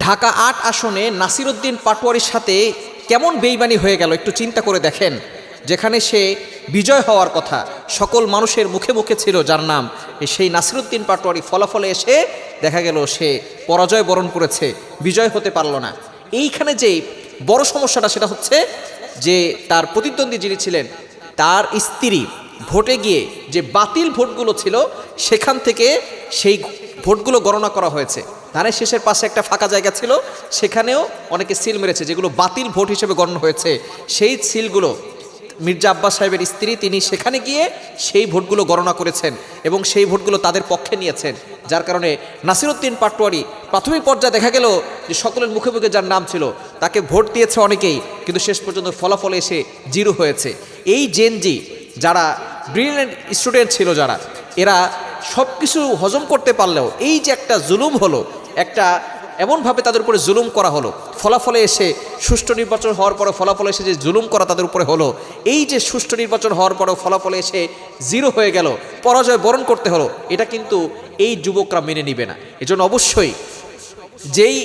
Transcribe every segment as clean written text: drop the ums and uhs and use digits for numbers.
ঢাকা ৮ আসনে নাসিরউদ্দিন পাটোয়ারির সাথে কেমন বেইমানি হয়ে গেল একটু চিন্তা করে দেখেন। যেখানে সে বিজয় হওয়ার কথা, সকল মানুষের মুখে মুখে ছিল যার নাম, সেই নাসিরউদ্দিন পাটোয়ারি ফলাফলে এসে দেখা গেল সে পরাজয় বরণ করেছে, বিজয় হতে পারল না। এইখানে যে বড় সমস্যাটা সেটা হচ্ছে যে তার প্রতিদ্বন্দ্বী যিনি ছিলেন তার স্ত্রী ভোটে গিয়ে যে বাতিল ভোটগুলো ছিল সেখান থেকে সেই ভোটগুলো গণনা করা হয়েছে। ধানের শেষের পাশে একটা ফাঁকা জায়গা ছিল, সেখানেও অনেকে সিল মেরেছে যেগুলো বাতিল ভোট হিসেবে গণ্য হয়েছে। সেই সিলগুলো মির্জা আব্বাস সাহেবের স্ত্রী তিনি সেখানে গিয়ে সেই ভোটগুলো গণনা করেছেন এবং সেই ভোটগুলো তাদের পক্ষে নিয়েছেন, যার কারণে নাসিরউদ্দিন পাটোয়ারি প্রাথমিক পর্যায়ে দেখা গেল যে সকলের মুখে মুখে যার নাম ছিল তাকে ভোট দিয়েছে অনেকেই, কিন্তু শেষ পর্যন্ত ফলাফলে এসে জিরো হয়েছে। এই জেনজি যারা ব্রিলিয়েন্ট স্টুডেন্ট ছিল যারা, এরা সব কিছু হজম করতে পারলেও এই যে একটা জুলুম হলো, একটা এমনভাবে তাদের উপরে জুলুম করা হলো, ফলাফলে এসে সুষ্ঠু নির্বাচন হওয়ার পরে ফলাফলে এসে যে জুলুম করা তাদের উপরে হলো, এই যে সুষ্ঠু নির্বাচন হওয়ার পরেও ফলাফলে এসে জিরো হয়ে গেল, পরাজয় বরণ করতে হলো, এটা কিন্তু এই যুবকরা মেনে নিবে না। এজন্য অবশ্যই যেই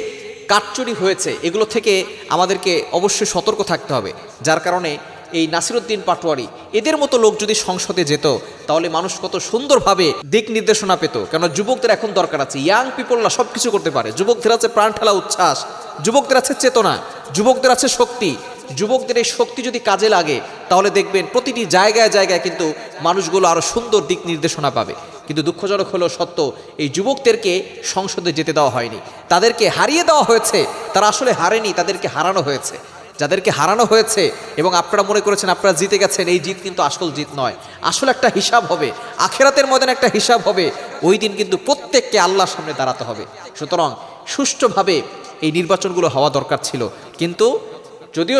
কারচুরি হয়েছে এগুলো থেকে আমাদেরকে অবশ্যই সতর্ক থাকতে হবে। যার কারণে এই নাসিরউদ্দিন পাটোয়ারি এদের মতো লোক যদি সংসদে যেত তাহলে মানুষ কত সুন্দরভাবে দিক নির্দেশনা পেত। কেন যুবকদের এখন দরকার আছে, ইয়াং পিপলরা সব কিছু করতে পারে। যুবকদের আছে প্রাণ ঠেলা উচ্ছ্বাস, যুবকদের আছে চেতনা, যুবকদের আছে শক্তি। যুবকদের এই শক্তি যদি কাজে লাগে তাহলে দেখবেন প্রতিটি জায়গায় জায়গায় কিন্তু মানুষগুলো আরও সুন্দর দিক নির্দেশনা পাবে। কিন্তু দুঃখজনক হলো সত্য, এই যুবকদেরকে সংসদে যেতে দেওয়া হয়নি, তাদেরকে হারিয়ে দেওয়া হয়েছে। তারা আসলে হারেনি, তাদেরকে হারানো হয়েছে। যাদেরকে হারানো হয়েছে এবং আপনারা মনে করেছেন আপনারা জিতে গেছেন, এই জিত কিন্তু আসল জিত নয়। আসলে একটা হিসাব হবে, আখেরাতের ময়দানে একটা হিসাব হবে। ওই দিন কিন্তু প্রত্যেককে আল্লাহর সামনে দাঁড়াতে হবে। সুতরাং সুষ্ঠুভাবে এই নির্বাচনগুলো হওয়া দরকার ছিল, কিন্তু যদিও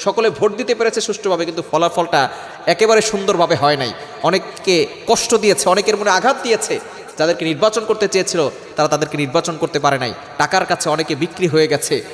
সকলে ভোট দিতে পেরেছে সুষ্ঠুভাবে, কিন্তু ফলাফলটা একেবারে সুন্দরভাবে হয় নাই। অনেককে কষ্ট দিয়েছে, অনেকের মনে আঘাত দিয়েছে। যাদেরকে নির্বাচন করতে চেয়েছিল তারা তাদেরকে নির্বাচন করতে পারে নাই। টাকার কাছে অনেকে বিক্রি হয়ে গেছে।